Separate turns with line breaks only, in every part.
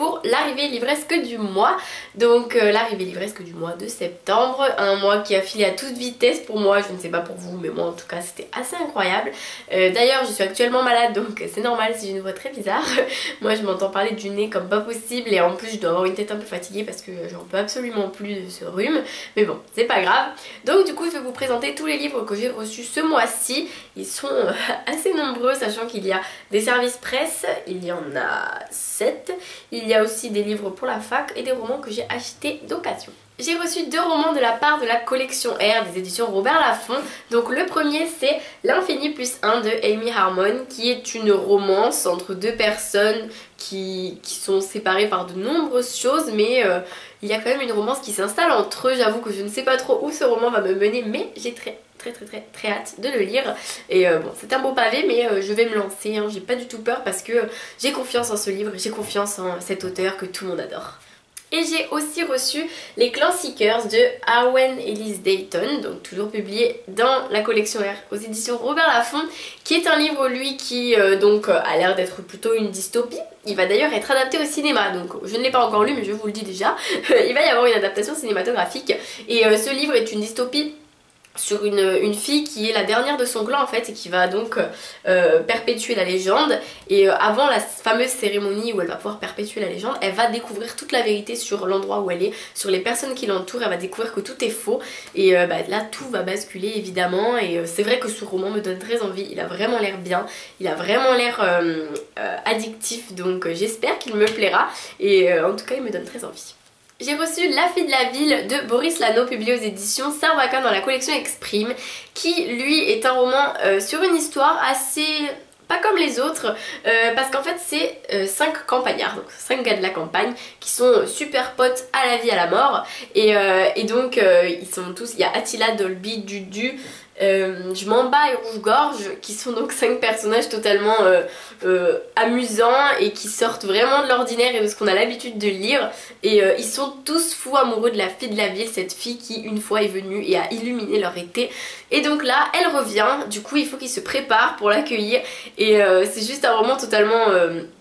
pour l'arrivée livresque du mois. Donc l'arrivée livresque du mois de septembre, un mois qui a filé à toute vitesse pour moi, je ne sais pas pour vous mais moi en tout cas c'était assez incroyable. D'ailleurs je suis actuellement malade donc c'est normal si j'ai une voix très bizarre. Moi je m'entends parler du nez comme pas possible et en plus je dois avoir une tête un peu fatiguée parce que j'en peux absolument plus de ce rhume. Mais bon c'est pas grave. Donc du coup je vais vous présenter tous les livres que j'ai reçus ce mois-ci. Ils sont assez nombreux sachant qu'il y a des services presse, il y en a 7. Il y a aussi des livres pour la fac et des romans que j'ai achetés d'occasion. J'ai reçu 2 romans de la part de la collection R des éditions Robert Laffont. Donc le premier c'est L'Infini plus 1 de Amy Harmon, qui est une romance entre 2 personnes qui sont séparées par de nombreuses choses, mais il y a quand même une romance qui s'installe entre eux. J'avoue que je ne sais pas trop où ce roman va me mener, mais j'ai très hâte de le lire. Et bon c'est un beau pavé mais je vais me lancer, hein. J'ai pas du tout peur parce que j'ai confiance en ce livre, j'ai confiance en cet auteur que tout le monde adore. Et j'ai aussi reçu Les Clans Seekers de Arwen Ellis Dayton, donc toujours publié dans la collection R aux éditions Robert Laffont, qui est un livre lui qui donc a l'air d'être plutôt une dystopie. Il va d'ailleurs être adapté au cinéma, donc je ne l'ai pas encore lu mais je vous le dis déjà, il va y avoir une adaptation cinématographique. Et ce livre est une dystopie sur une fille qui est la dernière de son clan en fait et qui va donc perpétuer la légende. Et avant la fameuse cérémonie où elle va pouvoir perpétuer la légende, elle va découvrir toute la vérité sur l'endroit où elle est, sur les personnes qui l'entourent. Elle va découvrir que tout est faux et là tout va basculer évidemment. Et c'est vrai que ce roman me donne très envie, il a vraiment l'air bien, il a vraiment l'air addictif, donc j'espère qu'il me plaira et en tout cas il me donne très envie. J'ai reçu La fille de la ville de Boris Lano, publié aux éditions Sarbacane dans la collection Exprime, qui lui est un roman sur une histoire assez pas comme les autres, parce qu'en fait c'est 5 campagnards, donc 5 gars de la campagne qui sont super potes à la vie à la mort, et donc ils sont tous, il y a Attila, Dolby, Dudu, je m'en bats et Rouge-Gorge, qui sont donc 5 personnages totalement amusants et qui sortent vraiment de l'ordinaire et de ce qu'on a l'habitude de lire. Et ils sont tous fous amoureux de la fille de la ville, cette fille qui une fois est venue et a illuminé leur été. Et donc là elle revient, du coup il faut qu'ils se préparent pour l'accueillir. Et c'est juste un roman totalement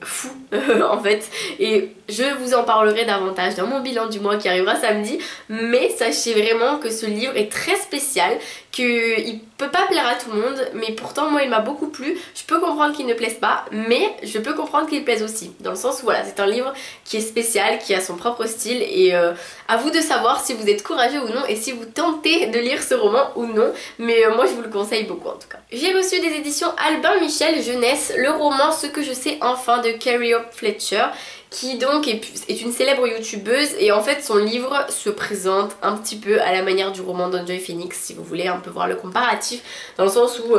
fou en fait. Et je vous en parlerai davantage dans mon bilan du mois qui arrivera samedi. Mais sachez vraiment que ce livre est très spécial, qu'il peut pas plaire à tout le monde, mais pourtant moi il m'a beaucoup plu. Je peux comprendre qu'il ne plaise pas, mais je peux comprendre qu'il plaise aussi, dans le sens où voilà, c'est un livre qui est spécial, qui a son propre style, et à vous de savoir si vous êtes courageux ou non et si vous tentez de lire ce roman ou non, mais moi je vous le conseille beaucoup en tout cas. J'ai reçu des éditions Albin Michel Jeunesse le roman Ce que je sais enfin de Carrie Hope Fletcher, qui donc est une célèbre youtubeuse, et en fait son livre se présente un petit peu à la manière du roman d'Enjoy Phoenix, si vous voulez un peu voir le comparatif, dans le sens où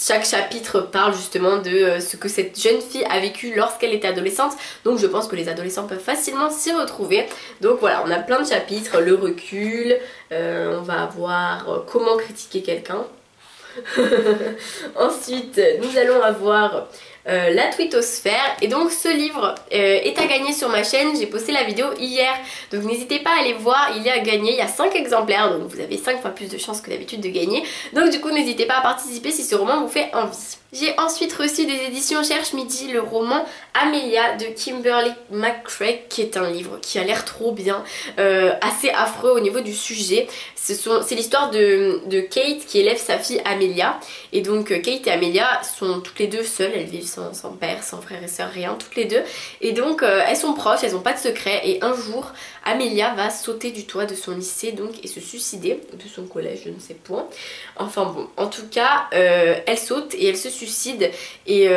chaque chapitre parle justement de ce que cette jeune fille a vécu lorsqu'elle était adolescente, donc je pense que les adolescents peuvent facilement s'y retrouver. Donc voilà, on a plein de chapitres, le recul, on va avoir comment critiquer quelqu'un. Ensuite nous allons avoir la twittosphère, et donc ce livre est à gagner sur ma chaîne. J'ai posté la vidéo hier, donc n'hésitez pas à aller voir, il est à gagner, il y a 5 exemplaires, donc vous avez 5 fois plus de chances que d'habitude de gagner, donc du coup n'hésitez pas à participer si ce roman vous fait envie. J'ai ensuite reçu des éditions Cherche Midi le roman Amelia de Kimberly McCrae, qui est un livre qui a l'air trop bien, assez affreux au niveau du sujet. C'est l'histoire de Kate qui élève sa fille Amelia, et donc Kate et Amelia sont toutes les deux seules, elles vivent sans père, sans frère et soeur, rien, toutes les deux, et donc elles sont proches, elles n'ont pas de secret, et un jour Amelia va sauter du toit de son lycée donc et se suicider, de son collège, je ne sais point, enfin bon, en tout cas elle saute et elle se suicide, et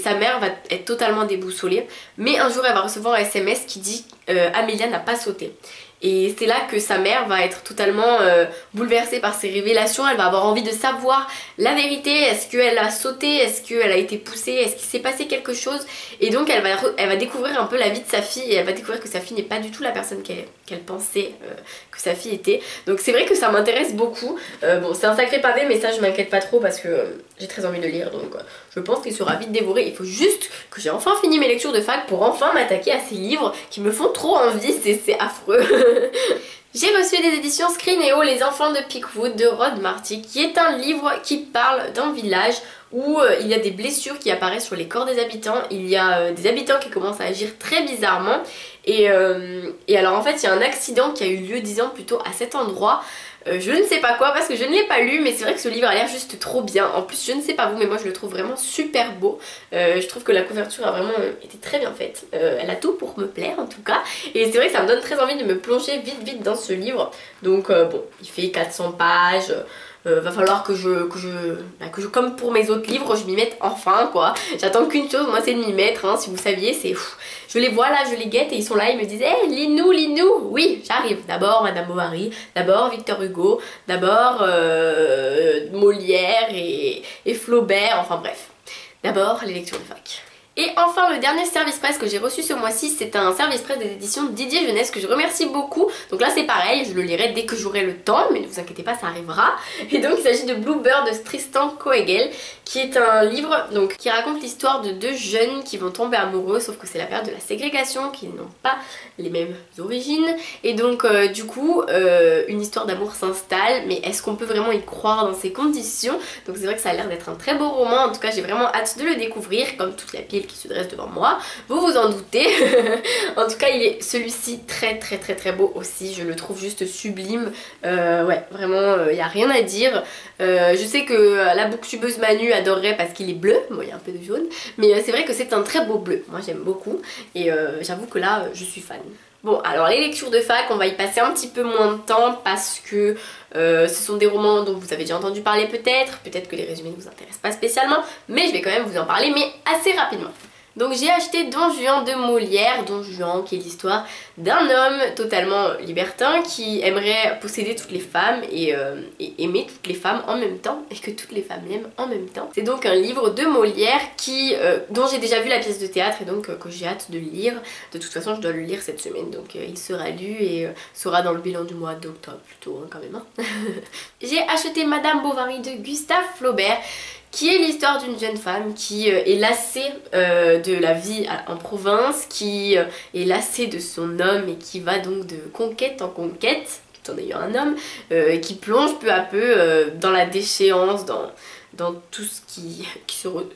sa mère va être totalement déboussolée, mais un jour elle va recevoir un SMS qui dit Amelia n'a pas sauté. Et c'est là que sa mère va être totalement bouleversée par ces révélations. Elle va avoir envie de savoir la vérité. Est-ce qu'elle a sauté? Est-ce qu'elle a été poussée? Est-ce qu'il s'est passé quelque chose? Et donc elle va découvrir un peu la vie de sa fille, et elle va découvrir que sa fille n'est pas du tout la personne qu'elle pensait que sa fille était. Donc c'est vrai que ça m'intéresse beaucoup. Bon, c'est un sacré pavé, mais ça je m'inquiète pas trop parce que j'ai très envie de le lire. Donc je pense qu'il sera vite dévoré. Il faut juste que j'ai enfin fini mes lectures de fac pour enfin m'attaquer à ces livres qui me font trop envie. C'est affreux. J'ai reçu des éditions Screenéo, Les Enfants de Peakwood de Rod Marty, qui est un livre qui parle d'un village où il y a des blessures qui apparaissent sur les corps des habitants. Il y a des habitants qui commencent à agir très bizarrement et alors en fait il y a un accident qui a eu lieu 10 ans plus tôt à cet endroit. Je ne sais pas quoi parce que je ne l'ai pas lu, mais c'est vrai que ce livre a l'air juste trop bien. En plus je ne sais pas vous, mais moi je le trouve vraiment super beau. Je trouve que la couverture a vraiment été très bien faite. Elle a tout pour me plaire en tout cas. Et c'est vrai que ça me donne très envie de me plonger vite dans ce livre. Donc bon, il fait 400 pages. Va falloir que je, comme pour mes autres livres, je m'y mette enfin quoi. J'attends qu'une chose, moi c'est de m'y mettre, hein, si vous saviez, c'est fou. Je les vois là, je les guette et ils sont là, ils me disent hey, lis-nous, lis-nous. Oui, j'arrive. D'abord Madame Bovary, d'abord Victor Hugo, d'abord Molière et Flaubert, enfin bref. D'abord les lectures de fac. Et enfin le dernier service presse que j'ai reçu ce mois-ci, c'est un service presse des éditions Didier Jeunesse que je remercie beaucoup. Donc là c'est pareil, je le lirai dès que j'aurai le temps, mais ne vous inquiétez pas, ça arrivera. Et donc il s'agit de Bluebird de Tristan Coegel, qui est un livre donc, qui raconte l'histoire de deux jeunes qui vont tomber amoureux, sauf que c'est la période de la ségrégation, qu'ils n'ont pas les mêmes origines. Et donc du coup une histoire d'amour s'installe, mais est-ce qu'on peut vraiment y croire dans ces conditions? Donc c'est vrai que ça a l'air d'être un très beau roman, en tout cas j'ai vraiment hâte de le découvrir, comme toute la pile qui se dresse devant moi, vous vous en doutez. En tout cas il est celui-ci très beau aussi, je le trouve juste sublime. Ouais vraiment il n'y a rien à dire. Je sais que la booktubeuse Manu adorerait parce qu'il est bleu, bon il y a un peu de jaune, mais c'est vrai que c'est un très beau bleu, moi j'aime beaucoup et j'avoue que là je suis fan. Bon alors les lectures de fac, on va y passer un petit peu moins de temps parce que ce sont des romans dont vous avez déjà entendu parler peut-être que les résumés ne vous intéressent pas spécialement, mais je vais quand même vous en parler, mais assez rapidement. Donc j'ai acheté Don Juan de Molière, Don Juan qui est l'histoire d'un homme totalement libertin qui aimerait posséder toutes les femmes et aimer toutes les femmes en même temps et que toutes les femmes l'aiment en même temps. C'est donc un livre de Molière dont j'ai déjà vu la pièce de théâtre et donc que j'ai hâte de lire. De toute façon je dois le lire cette semaine, donc il sera lu et sera dans le bilan du mois d'octobre plutôt hein, quand même. Hein. J'ai acheté Madame Bovary de Gustave Flaubert, qui est l'histoire d'une jeune femme qui est lassée de la vie en province, qui est lassée de son homme et qui va donc de conquête en conquête, tout en ayant un homme, qui plonge peu à peu dans la déchéance, dans tout ce qui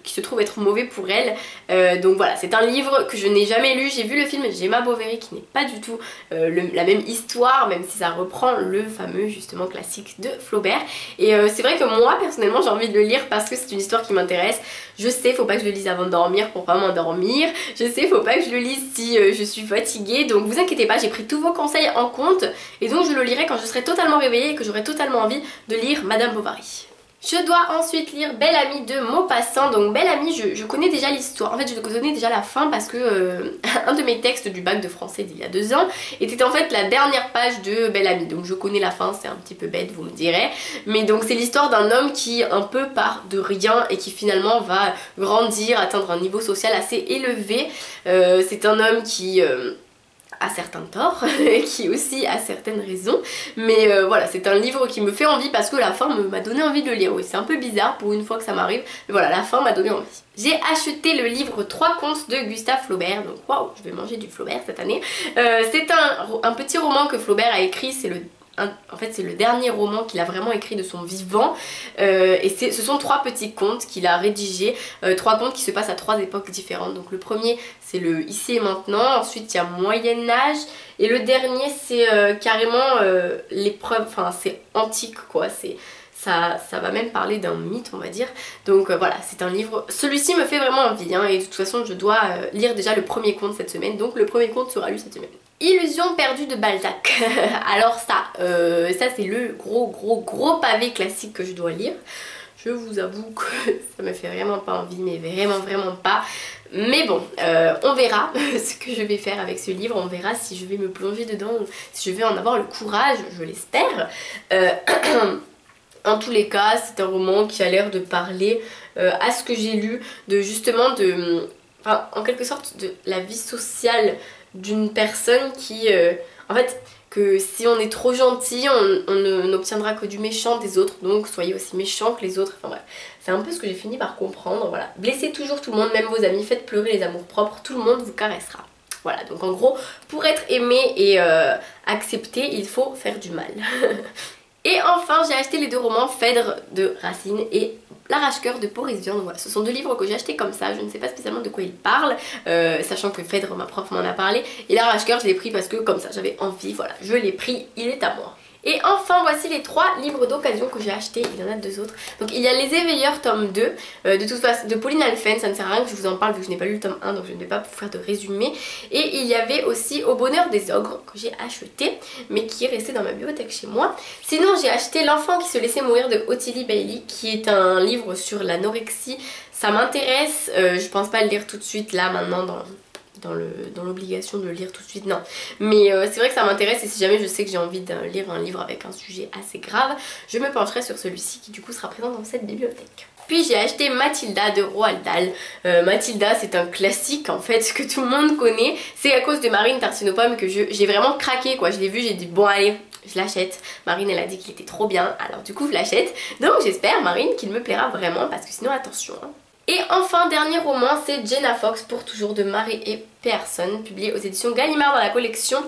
se trouve être mauvais pour elle. Donc voilà, c'est un livre que je n'ai jamais lu. J'ai vu le film Gemma Bovary qui n'est pas du tout la même histoire, même si ça reprend le fameux justement classique de Flaubert. Et c'est vrai que moi personnellement j'ai envie de le lire parce que c'est une histoire qui m'intéresse. Je sais, faut pas que je le lise avant de dormir pour pas m'endormir. Je sais, faut pas que je le lise si je suis fatiguée. Donc vous inquiétez pas, j'ai pris tous vos conseils en compte. Et donc je le lirai quand je serai totalement réveillée et que j'aurai totalement envie de lire Madame Bovary. Je dois ensuite lire Belle Amie de Maupassant. Donc Belle Amie, je connais déjà l'histoire. En fait, je connais déjà la fin parce que un de mes textes du bac de français d'il y a 2 ans était en fait la dernière page de Belle Amie. Donc je connais la fin, c'est un petit peu bête, vous me direz. Mais donc c'est l'histoire d'un homme qui un peu part de rien et qui finalement va grandir, atteindre un niveau social assez élevé. C'est un homme qui... à certains torts, qui aussi a certaines raisons, mais voilà, c'est un livre qui me fait envie parce que la fin m'a donné envie de le lire. Oui, c'est un peu bizarre pour une fois que ça m'arrive, mais voilà, la fin m'a donné envie. J'ai acheté le livre 3 contes de Gustave Flaubert, donc waouh, je vais manger du Flaubert cette année. C'est un petit roman que Flaubert a écrit, en fait c'est le dernier roman qu'il a vraiment écrit de son vivant et ce sont 3 petits contes qu'il a rédigés, 3 contes qui se passent à 3 époques différentes. Donc le premier c'est le ici et maintenant, ensuite il y a Moyen-Âge et le dernier c'est carrément l'épreuve, enfin c'est antique quoi, ça va même parler d'un mythe on va dire. Donc voilà, c'est un livre, celui-ci me fait vraiment envie hein, et de toute façon je dois lire déjà le premier conte cette semaine, donc le premier conte sera lu cette semaine. Illusion perdue de Balzac. Alors ça c'est le gros pavé classique que je dois lire. Je vous avoue que ça me fait vraiment pas envie, mais vraiment pas. Mais bon, on verra ce que je vais faire avec ce livre, on verra si je vais me plonger dedans, si je vais en avoir le courage, je l'espère. En tous les cas, c'est un roman qui a l'air de parler à ce que j'ai lu, de justement enfin, en quelque sorte de la vie sociale d'une personne qui, en fait, que si on est trop gentil, on n'obtiendra que du méchant des autres, donc soyez aussi méchants que les autres, enfin bref. C'est un peu ce que j'ai fini par comprendre, voilà. Blessez toujours tout le monde, même vos amis, faites pleurer les amours propres, tout le monde vous caressera. Voilà, donc en gros, pour être aimé et accepté, il faut faire du mal. Et enfin, j'ai acheté les deux romans Phèdre de Racine et L'Arrache-Cœur de Boris Vian. Donc voilà, ce sont deux livres que j'ai achetés comme ça. Je ne sais pas spécialement de quoi ils parlent, sachant que Phèdre, ma prof m'en a parlé. Et L'Arrache-Cœur, je l'ai pris parce que comme ça, j'avais envie. Voilà, je l'ai pris, il est à moi. Et enfin voici les 3 livres d'occasion que j'ai achetés, il y en a 2 autres. Donc il y a Les Éveilleurs tome 2, de toute façon de Pauline Alphen, ça ne sert à rien que je vous en parle vu que je n'ai pas lu le tome 1 donc je ne vais pas vous faire de résumé. Et il y avait aussi Au bonheur des ogres que j'ai acheté mais qui est resté dans ma bibliothèque chez moi. Sinon j'ai acheté L'enfant qui se laissait mourir de Ottilie Bailey qui est un livre sur l'anorexie. Ça m'intéresse, je pense pas le lire tout de suite là maintenant dans l'obligation de le lire tout de suite, non. Mais c'est vrai que ça m'intéresse et si jamais je sais que j'ai envie de lire un livre avec un sujet assez grave, je me pencherai sur celui-ci qui du coup sera présent dans cette bibliothèque. Puis j'ai acheté Mathilda de Roald Dahl. Mathilda c'est un classique en fait que tout le monde connaît. C'est à cause de Marine Tartine-Pomme que j'ai vraiment craqué quoi. Je l'ai vu, j'ai dit bon allez, je l'achète. Marine elle a dit qu'il était trop bien, alors du coup je l'achète. Donc j'espère Marine qu'il me plaira vraiment parce que sinon attention hein. Et enfin, dernier roman, c'est Jenna Fox pour toujours de Marie et Pearson, publié aux éditions Gallimard dans la collection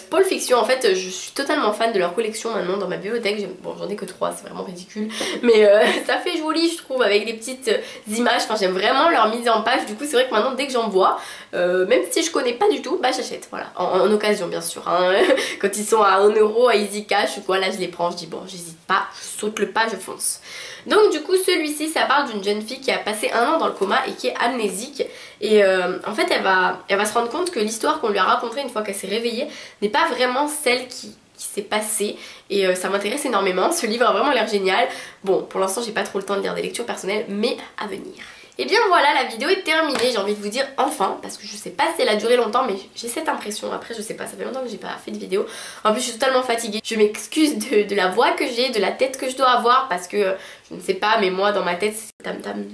Pôle Fiction. En fait, je suis totalement fan de leur collection maintenant dans ma bibliothèque. Bon, j'en ai que 3, c'est vraiment ridicule. Mais ça fait joli, je trouve, avec des petites images. Enfin, j'aime vraiment leur mise en page. Du coup, c'est vrai que maintenant, dès que j'en vois, même si je connais pas du tout, bah j'achète. Voilà, en occasion, bien sûr. Hein. Quand ils sont à 1 € à Easy Cash ou quoi, là, je les prends. Je dis, bon, j'hésite pas, je saute le pas, je fonce. Donc du coup celui-ci ça parle d'une jeune fille qui a passé 1 an dans le coma et qui est amnésique et en fait elle va se rendre compte que l'histoire qu'on lui a racontée une fois qu'elle s'est réveillée n'est pas vraiment celle qui s'est passée et ça m'intéresse énormément. Ce livre a vraiment l'air génial. Bon pour l'instant j'ai pas trop le temps de lire des lectures personnelles mais à venir. Et bien voilà, la vidéo est terminée, j'ai envie de vous dire enfin, parce que je sais pas si elle a duré longtemps mais j'ai cette impression, après je sais pas, ça fait longtemps que j'ai pas fait de vidéo. En plus je suis totalement fatiguée, je m'excuse de la voix que j'ai, de la tête que je dois avoir parce que je ne sais pas mais moi dans ma tête c'est tam-tam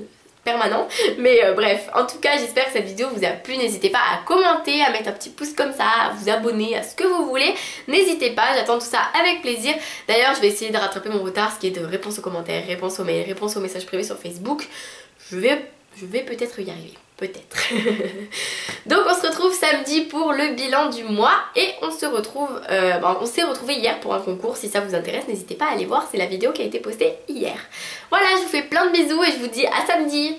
permanent. Mais bref, en tout cas j'espère que cette vidéo vous a plu, n'hésitez pas à commenter, à mettre un petit pouce comme ça, à vous abonner, à ce que vous voulez, n'hésitez pas, j'attends tout ça avec plaisir. D'ailleurs je vais essayer de rattraper mon retard, ce qui est de réponse aux commentaires, réponse aux mails, réponse aux messages privés sur Facebook. Je vais peut-être y arriver, peut-être. Donc on se retrouve samedi pour le bilan du mois et on se retrouve, on s'est retrouvé hier pour un concours. Si ça vous intéresse, n'hésitez pas à aller voir, c'est la vidéo qui a été postée hier. Voilà, je vous fais plein de bisous et je vous dis à samedi.